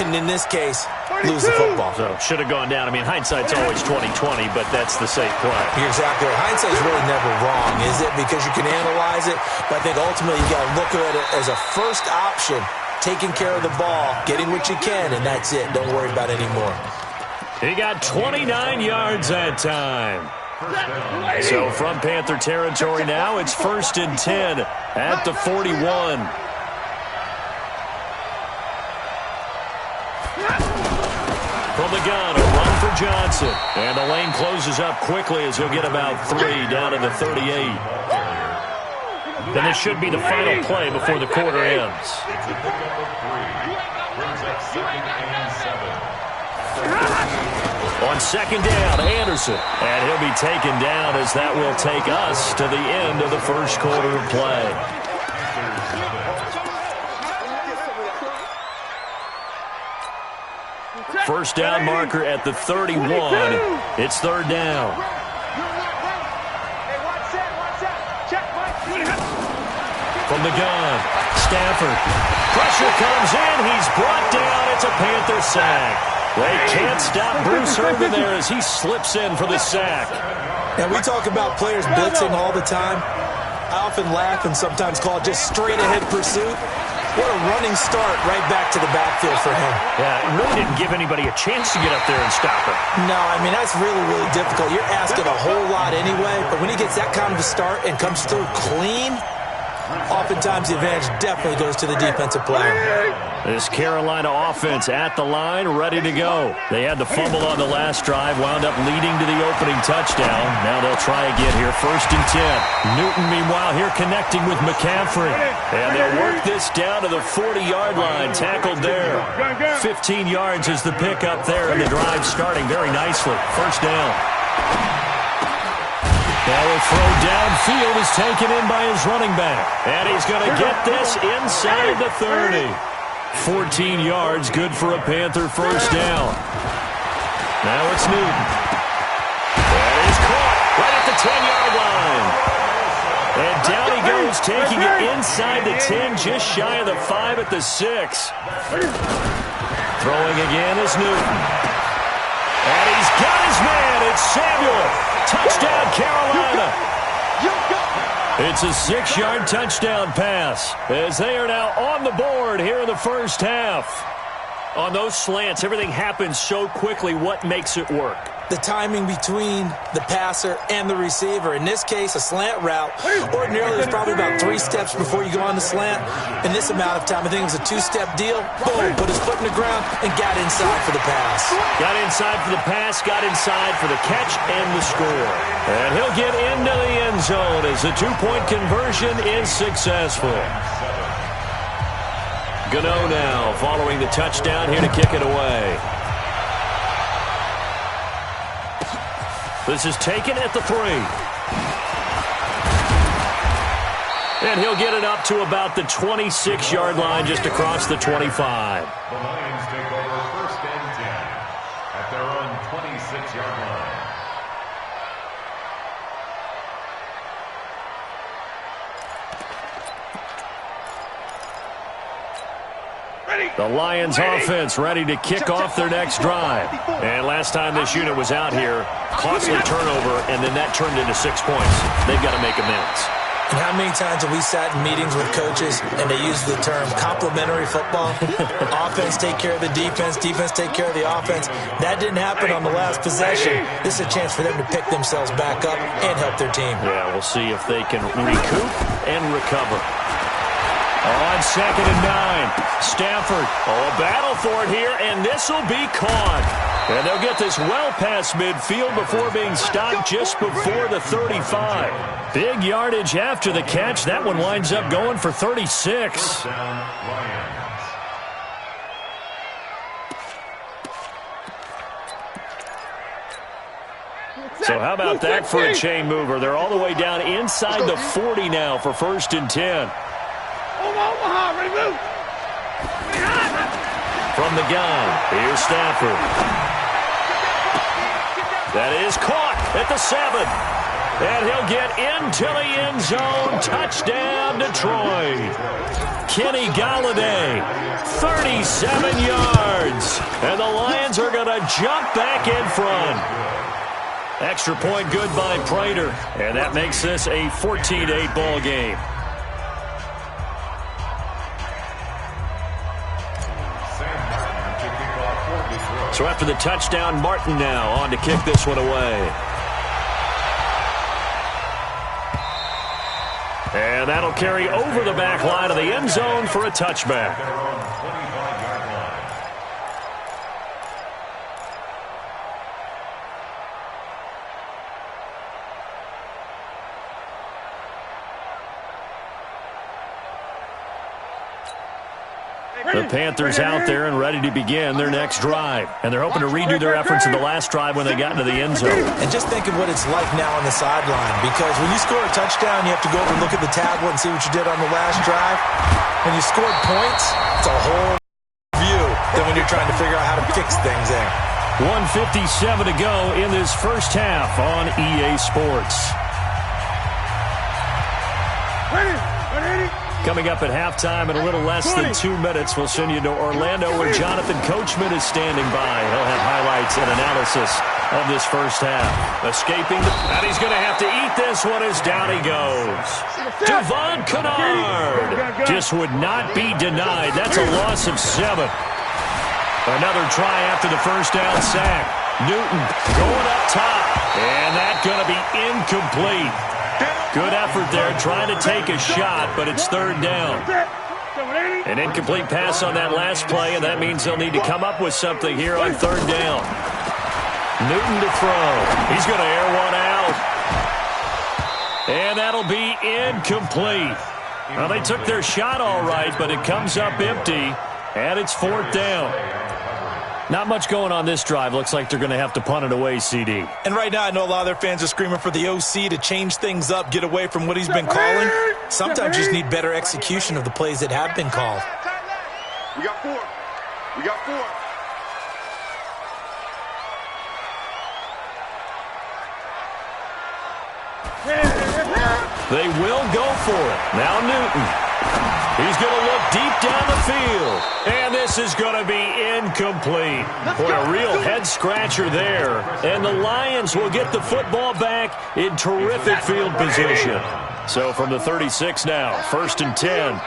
and in this case, lose the football? So, should have gone down. I mean, hindsight's always 20/20, but that's the safe play. You're exactly right. Hindsight's really never wrong, is it? Because you can analyze it, but I think ultimately you got to look at it as a first option, taking care of the ball, getting what you can, and that's it. Don't worry about it anymore. He got 29 yards that time. So from Panther territory now, it's 1st and 10 at the 41. From the gun, a run for Johnson. And the lane closes up quickly as he'll get about 3 down to the 38. Then it should be the final play before the quarter ends. It's a pickup of 3. Brings up 2nd and 7. On 2nd down, Anderson. And he'll be taken down as that will take us to the end of the first quarter of play. First down marker at the 31. It's 3rd down. From the gun, Stafford. Pressure comes in. He's brought down. It's a Panther sack. They can't stop Bruce Irvin there as he slips in for the sack. And we talk about players blitzing all the time. I often laugh and sometimes call it just straight-ahead pursuit. What a running start right back to the backfield for him. Yeah, it really didn't give anybody a chance to get up there and stop him. No, I mean, that's really, really difficult. You're asking a whole lot anyway, but when he gets that kind of a start and comes through clean, oftentimes the advantage definitely goes to the defensive player. This Carolina offense at the line, ready to go. They had the fumble on the last drive, wound up leading to the opening touchdown. Now they'll try again here, 1st and 10. Newton, meanwhile, here connecting with McCaffrey. And they'll work this down to the 40-yard line, tackled there. 15 yards is the pickup there, and the drive starting very nicely. 1st down. Now a throw downfield is taken in by his running back. And he's going to get this inside the 30. 14 yards, good for a Panther 1st down. Now it's Newton. And he's caught right at the 10-yard line. And down he goes, taking it inside the 10, just shy of the 5 at the 6. Throwing again is Newton. And he's got his man. It's Samuel. Touchdown, Carolina. It's a 6-yard touchdown pass as they are now on the board here in the first half. On those slants, everything happens so quickly. What makes it work? The timing between the passer and the receiver. In this case, a slant route. Ordinarily, it's probably about 3 steps before you go on the slant. In this amount of time, I think it was a 2-step deal. Boom, put his foot in the ground and got inside for the pass. Got inside for the pass, got inside for the catch and the score. And he'll get into the end zone as the 2-point conversion is successful. Gano now following the touchdown here to kick it away. This is taken at the 3. And he'll get it up to about the 26-yard line just across the 25. The Lions take over 1st and 10 at their own 26-yard line. The Lions offense ready to kick off their next drive. And last time this unit was out here, costly turnover, and then that turned into 6 points. They've got to make amends. And how many times have we sat in meetings with coaches and they use the term complementary football? Offense take care of the defense, defense take care of the offense. That didn't happen on the last possession. This is a chance for them to pick themselves back up and help their team. Yeah, we'll see if they can recoup and recover. On 2nd and 9, Stafford. Oh, a battle for it here, and this will be caught. And they'll get this well past midfield before being stopped just before the 35. Big yardage after the catch. That one winds up going for 36. So how about that for a chain mover? They're all the way down inside the 40 now for 1st and 10. Omaha, ready, move. From the gun, here's Stafford. That is caught at the 7. And he'll get into the end zone. Touchdown, Detroit. Kenny Galladay, 37 yards. And the Lions are going to jump back in front. Extra point good by Prater. And that makes this a 14-8 ball game. So after the touchdown, Martin now on to kick this one away. And that'll carry over the back line of the end zone for a touchback. The Panthers out there and ready to begin their next drive. And they're hoping to redo their efforts in the last drive when they got into the end zone. And just think of what it's like now on the sideline. Because when you score a touchdown, you have to go over and look at the tablet and see what you did on the last drive. When you scored points, it's a whole view than when you're trying to figure out how to fix things there. 1:57 to go in this first half on EA Sports. Coming up at halftime in a little less than 2 minutes, we'll send you to Orlando where Jonathan Coachman is standing by. He'll have highlights and analysis of this first half. Escaping, and he's going to have to eat this one as down he goes. Devon Kennard just would not be denied. That's a loss of 7. Another try after the first down sack. Newton going up top, and that's going to be incomplete. Good effort there, trying to take a shot, but it's third down. An incomplete pass on that last play, and that means they'll need to come up with something here on third down. Newton to throw. He's going to air one out. And that'll be incomplete. Well, they took their shot all right, but it comes up empty, and it's fourth down. Not much going on this drive. Looks like they're going to have to punt it away, CD. And right now I know a lot of their fans are screaming for the OC to change things up, get away from what he's been calling. Sometimes you just need better execution of the plays that have been called. We got 4. We got 4. They will go for it. Now Newton. He's going to look deep down the field. And this is going to be incomplete. Boy, a real head-scratcher there. And the Lions will get the football back in terrific field position. So from the 36 now, 1st and 10.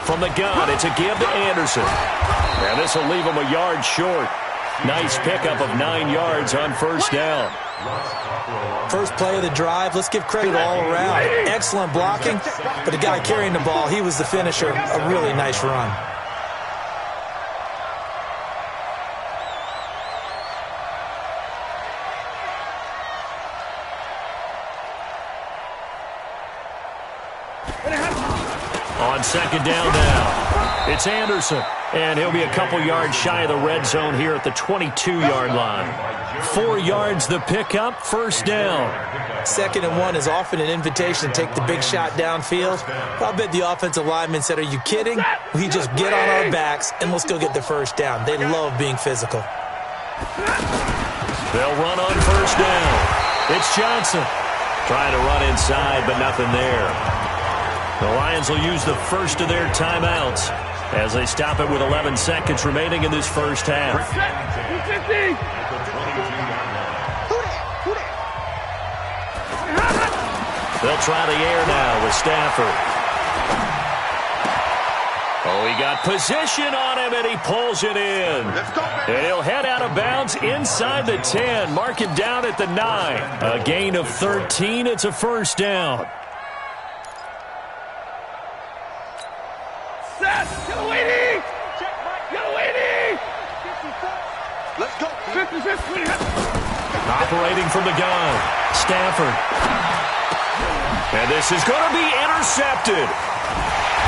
From the gun, it's a give to Anderson. And this will leave him a yard short. Nice pickup of 9 yards on first down. First play of the drive, let's give credit all around. Excellent blocking, but the guy carrying the ball, he was the finisher. A really nice run. On second down now, it's Anderson. And he'll be a couple yards shy of the red zone here at the 22-yard line. 4 yards the pickup, first down. 2nd and 1 is often an invitation to take the big shot downfield. I'll bet the offensive lineman said, are you kidding? We just get on our backs and we'll still get the first down. They love being physical. They'll run on first down. It's Johnson. Trying to run inside, but nothing there. The Lions will use the first of their timeouts as they stop it with 11 seconds remaining in this first half. They'll try the air now with Stafford. Oh, he got position on him, and he pulls it in. And he'll head out of bounds inside the 10. Mark him down at the 9. A gain of 13. It's a first down. Let's go. Operating from the gun, Stafford. And this is going to be intercepted.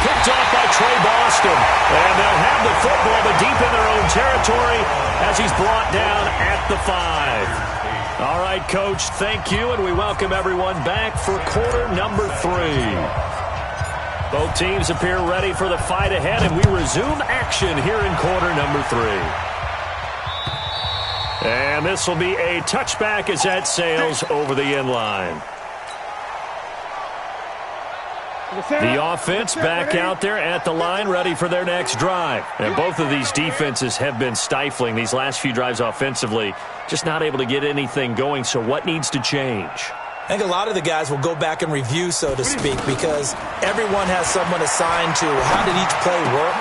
Picked off by Trey Boston. And they'll have the football, but deep in their own territory as he's brought down at the 5. All right, Coach, thank you, and we welcome everyone back for quarter number 3. Both teams appear ready for the fight ahead, and we resume action here in quarter number 3. And this will be a touchback as that sails over the end line. The offense back out there at the line, ready for their next drive. And both of these defenses have been stifling these last few drives offensively, just not able to get anything going. So what needs to change? I think a lot of the guys will go back and review, so to speak, because everyone has someone assigned to how did each play work.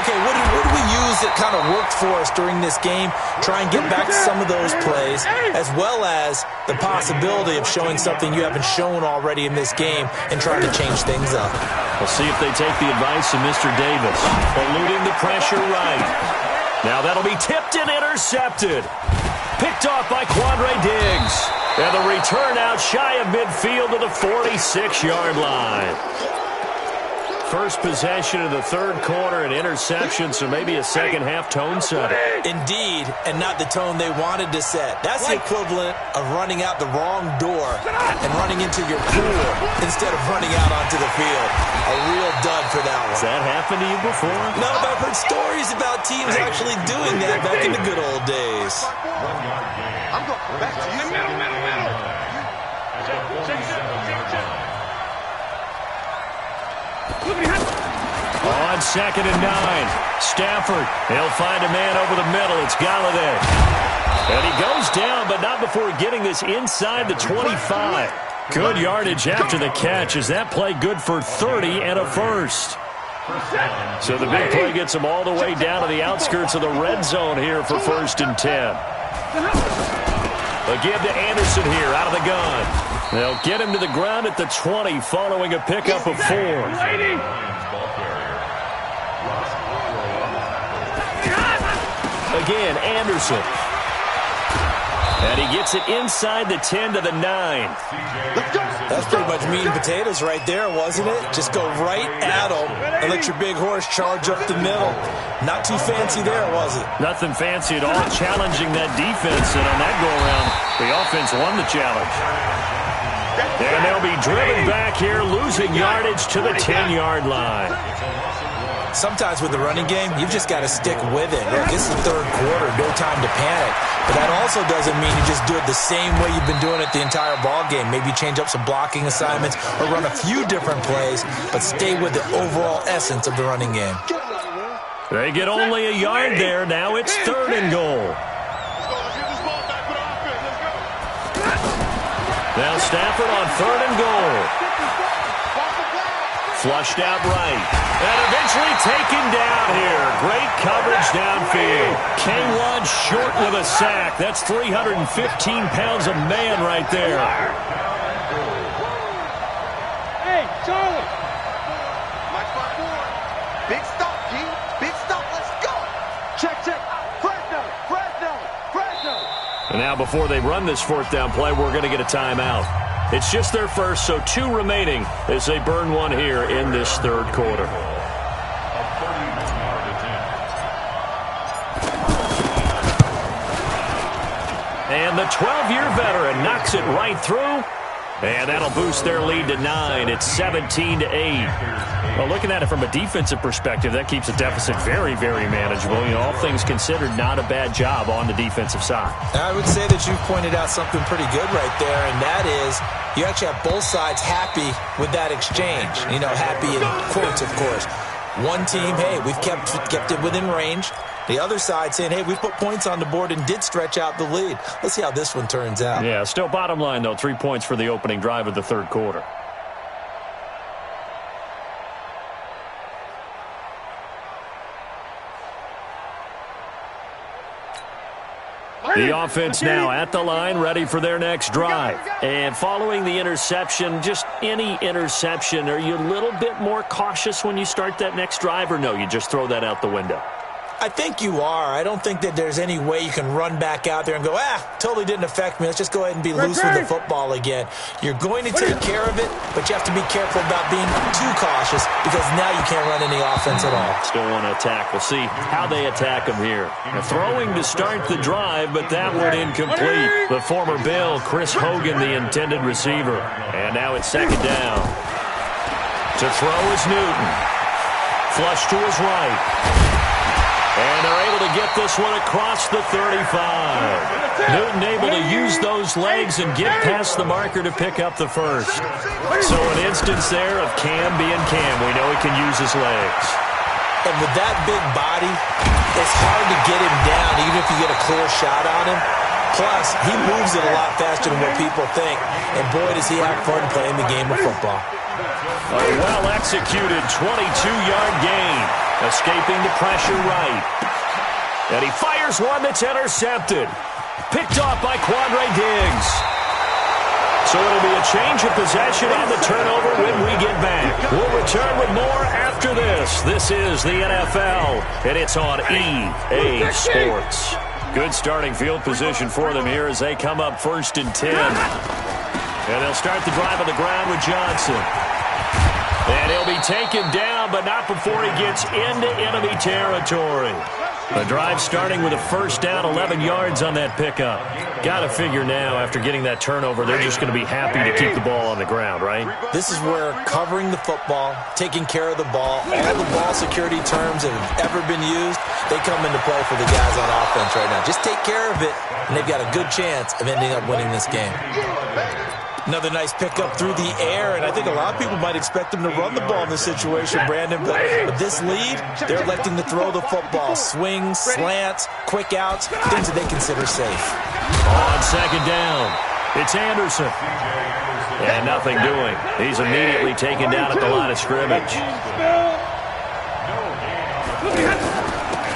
Okay, what did we use that kind of worked for us during this game? Try and get back to some of those plays, as well as the possibility of showing something you haven't shown already in this game and trying to change things up. We'll see if they take the advice of Mr. Davis. Eluding the pressure right. Now that'll be tipped and intercepted. Picked off by Quandre Diggs. And the return out shy of midfield to the 46-yard line. First possession of the third quarter, an interception, so maybe a second-half tone setter. Indeed, and not the tone they wanted to set. That's the equivalent of running out the wrong door and running into your pool instead of running out onto the field. A real dud for that one. Has that happened to you before? No, but I've heard stories about teams actually doing that back in the good old days. I'm going back to you. Middle. On 2nd and 9, Stafford. He'll find a man over the middle. It's Galladay. And he goes down, but not before getting this inside the 25. Good yardage after the catch. Is that play good for 30 and a first? So the big play gets him all the way down to the outskirts of the red zone here for 1st and 10. A give to Anderson here out of the gun. They'll get him to the ground at the 20 following a pickup of 4. Again, Anderson. And he gets it inside the 10 to the 9. That's pretty much meat and potatoes right there, wasn't it? Just go right at him and let your big horse charge up the middle. Not too fancy there, was it? Nothing fancy at all, challenging that defense. And on that go-around, the offense won the challenge. And they'll be driven back here, losing yardage to the 10-yard line. Sometimes with the running game, you've just got to stick with it. Look, this is the third quarter, no time to panic. But that also doesn't mean you just do it the same way you've been doing it the entire ball game. Maybe change up some blocking assignments or run a few different plays, but stay with the overall essence of the running game. They get only a yard there. Now it's 3rd and goal. Now Stafford on 3rd and goal. Flushed out right. And eventually taken down here. Great coverage downfield. K1 short with a sack. That's 315 pounds of man right there. Hey, Charlie. Mike 5-4. Big stop, G. Big stop. Let's go. Check. Fresno. And now before they run this 4th down play, we're going to get a timeout. It's just their first, so 2 remaining as they burn one here in this 3rd quarter. And the 12-year veteran knocks it right through. And that'll boost their lead to 9. It's 17-8. Well, looking at it from a defensive perspective, that keeps the deficit very, very manageable. You know, all things considered, not a bad job on the defensive side. I would say that you've pointed out something pretty good right there, and that is you actually have both sides happy with that exchange. You know, happy in quotes, of course. One team, hey, we've kept it within range. The other side saying, hey, we put points on the board and did stretch out the lead. Let's see how this one turns out. Yeah, still bottom line, though, 3 points for the opening drive of the 3rd quarter. The offense now at the line, ready for their next drive. And following the interception, just any interception, are you a little bit more cautious when you start that next drive, or no, you just throw that out the window? I think you are. I don't think that there's any way you can run back out there and go, totally didn't affect me. Let's just go ahead and be loose with the football again. You're going to take care of it, but you have to be careful about being too cautious because now you can't run any offense at all. Still want to attack. We'll see how they attack them here. Now, throwing to start the drive, but that one incomplete. The former Bill, Chris Hogan, the intended receiver. And now it's 2nd down. To throw is Newton. Flush to his right. And they're able to get this one across the 35. Newton able to use those legs and get past the marker to pick up the first. So an instance there of Cam being Cam. We know he can use his legs. And with that big body, it's hard to get him down, even if you get a clear shot on him. Plus, he moves it a lot faster than what people think. And boy, does he have fun playing the game of football. A well-executed 22-yard gain, escaping the pressure right. And he fires one that's intercepted. Picked off by Quandre Diggs. So it'll be a change of possession on the turnover when we get back. We'll return with more after this. This is the NFL, and it's on EA Sports. Good starting field position for them here as they come up 1st and 10. And they'll start the drive on the ground with Johnson. And he'll be taken down, but not before he gets into enemy territory. The drive starting with a first down, 11 yards on that pickup. Got to figure now, after getting that turnover, they're just going to be happy to keep the ball on the ground, right? This is where covering the football, taking care of the ball, all the ball security terms that have ever been used, they come into play for the guys on offense right now. Just take care of it, and they've got a good chance of ending up winning this game. Another nice pickup through the air, and I think a lot of people might expect them to run the ball in this situation, Brandon. But with this lead, they're electing to throw the football. Swings, slants, quick outs, things that they consider safe. On second down, it's Anderson. And nothing doing. He's immediately taken down at the line of scrimmage.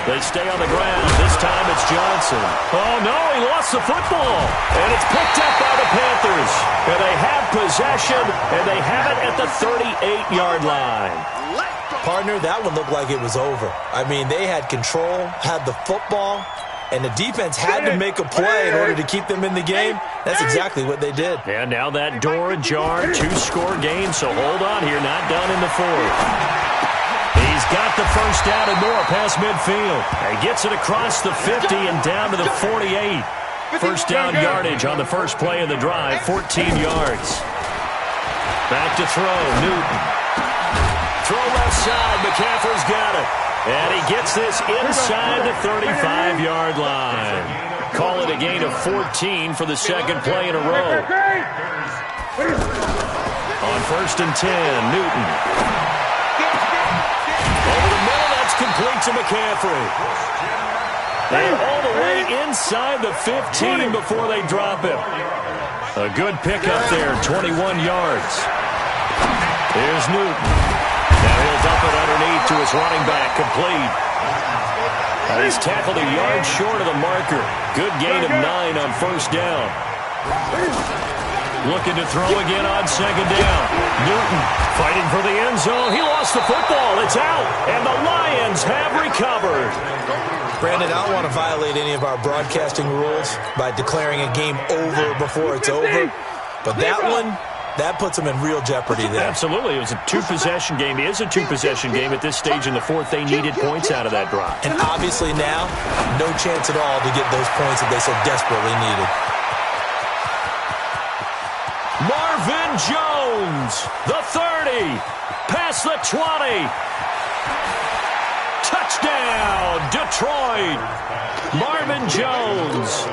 They stay on the ground. This time it's Johnson. Oh, no, he lost the football. And it's picked up by the Panthers. And they have possession, and they have it at the 38-yard line. Partner, that one looked like it was over. I mean, they had control, had the football, and the defense had to make a play in order to keep them in the game. That's exactly what they did. And now that door ajar, 2-score game, so hold on here, not done in the fourth. He's got the first down and more past midfield. And gets it across the 50 and down to the 48. First down yardage on the first play of the drive, 14 yards. Back to throw, Newton. Throw left side, McCaffrey's got it. And he gets this inside the 35-yard line. Call it a gain of 14 for the second play in a row. On 1st and 10, Newton. Over the middle, that's complete to McCaffrey. And all the way inside the 15 before they drop him. A good pickup there, 21 yards. Here's Newton. Now he'll dump it underneath to his running back, complete. He's tackled a yard short of the marker. Good gain of 9 on first down. Looking to throw again on second down. Newton fighting for the end zone. He lost the football. It's out. And the Lions have recovered. Brandon, I don't want to violate any of our broadcasting rules by declaring a game over before it's over. But that one, that puts them in real jeopardy there. Absolutely. It was a two-possession game. It is a two-possession game at this stage in the fourth. They needed points out of that drive. And obviously now, no chance at all to get those points that they so desperately needed. Marvin Jones, the 30, past the 20. Touchdown, Detroit. Marvin Jones,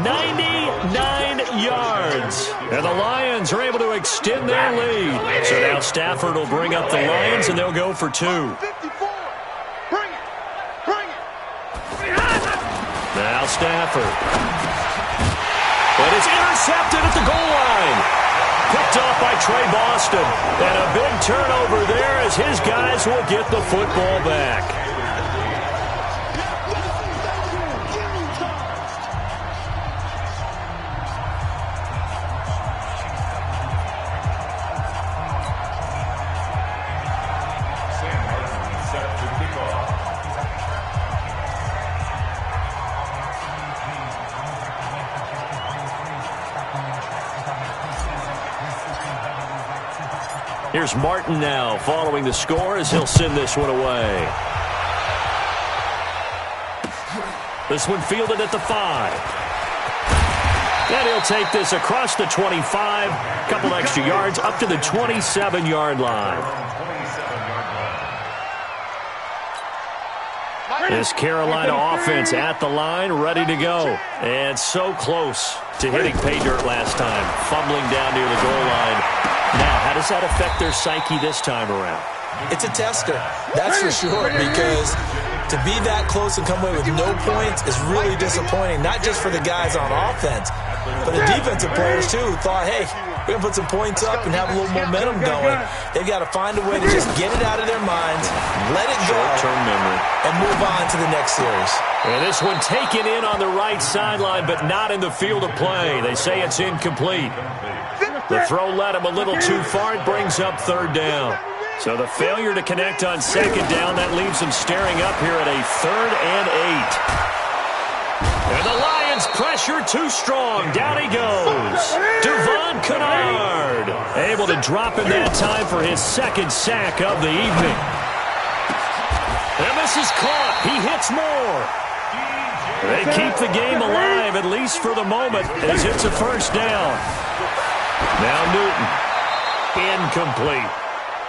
99 yards. And the Lions are able to extend their lead. So now Stafford will bring up the Lions, and they'll go for 2. Now Stafford. But it's intercepted at the goal line. Picked off by Trey Boston. And a big turnover there as his guys will get the football back. Here's Martin now following the score as he'll send this one away. This one fielded at the 5. And he'll take this across the 25. A couple extra yards up to the 27-yard line. This Carolina offense at the line, ready to go. And so close to hitting pay dirt last time, fumbling down near the goal line. Now, how does that affect their psyche this time around? It's a tester, that's for sure, because to be that close and come away with no points is really disappointing, not just for the guys on offense, but the defensive players, too, who thought, hey, we're going to put some points up and have a little momentum going. They've got to find a way to just get it out of their minds, let it go, short-term memory, and move on to the next series. And this one taken in on the right sideline, but not in the field of play. They say it's incomplete. The throw led him a little too far. It brings up third down. So the failure to connect on second down, that leaves them staring up here at a 3rd and 8. And the Lions pressure too strong. Down he goes. Devon Kennard able to drop him that time for his 2nd sack of the evening. And this is caught. He hits more. They keep the game alive, at least for the moment, as it's a 1st down. Now Newton. Incomplete.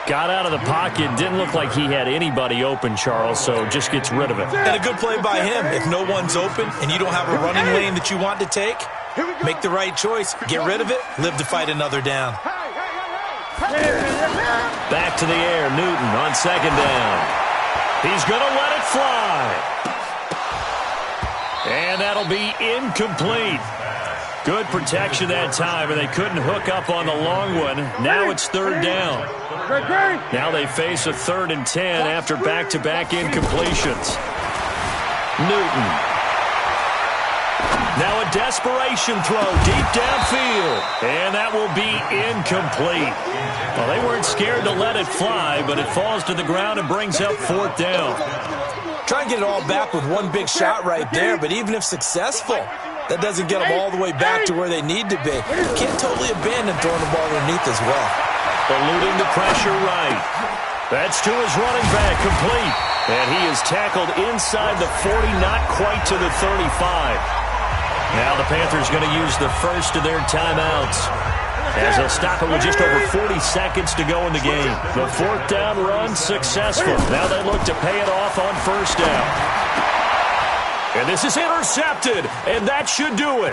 Got out of the pocket. Didn't look like he had anybody open, Charles, so just gets rid of it. And a good play by him. If no one's open and you don't have a running lane that you want to take, make the right choice. Get rid of it. Live to fight another down. Back to the air. Newton on 2nd down. He's going to let it fly. And that'll be incomplete. Good protection that time, and they couldn't hook up on the long one. Now it's 3rd down. Now they face a 3rd and 10 after back-to-back incompletions. Newton. Now a desperation throw deep downfield, and that will be incomplete. Well, they weren't scared to let it fly, but it falls to the ground and brings up 4th down. Try and get it all back with one big shot right there, but even if successful, that doesn't get them all the way back to where they need to be. Can't totally abandon throwing the ball underneath as well. Eluding the pressure right. That's to his running back, complete. And he is tackled inside the 40, not quite to the 35. Now the Panthers going to use the first of their timeouts, as they'll stop it with just over 40 seconds to go in the game. The 4th down run successful. Now they look to pay it off on 1st down. And this is intercepted, and that should do it.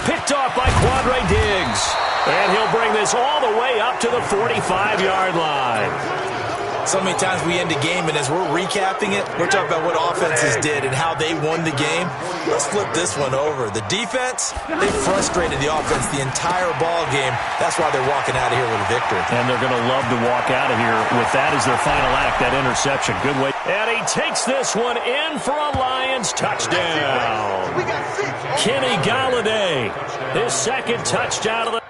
Picked off by Quandre Diggs. And he'll bring this all the way up to the 45-yard line. So many times we end a game, and as we're recapping it, we're talking about what offenses did and how they won the game. Let's flip this one over. The defense, they frustrated the offense the entire ball game. That's why they're walking out of here with a victory. And they're going to love to walk out of here with that as their final act, that interception. Good way. And he takes this one in for a Lions touchdown. Kenny Golladay, his 2nd touchdown of the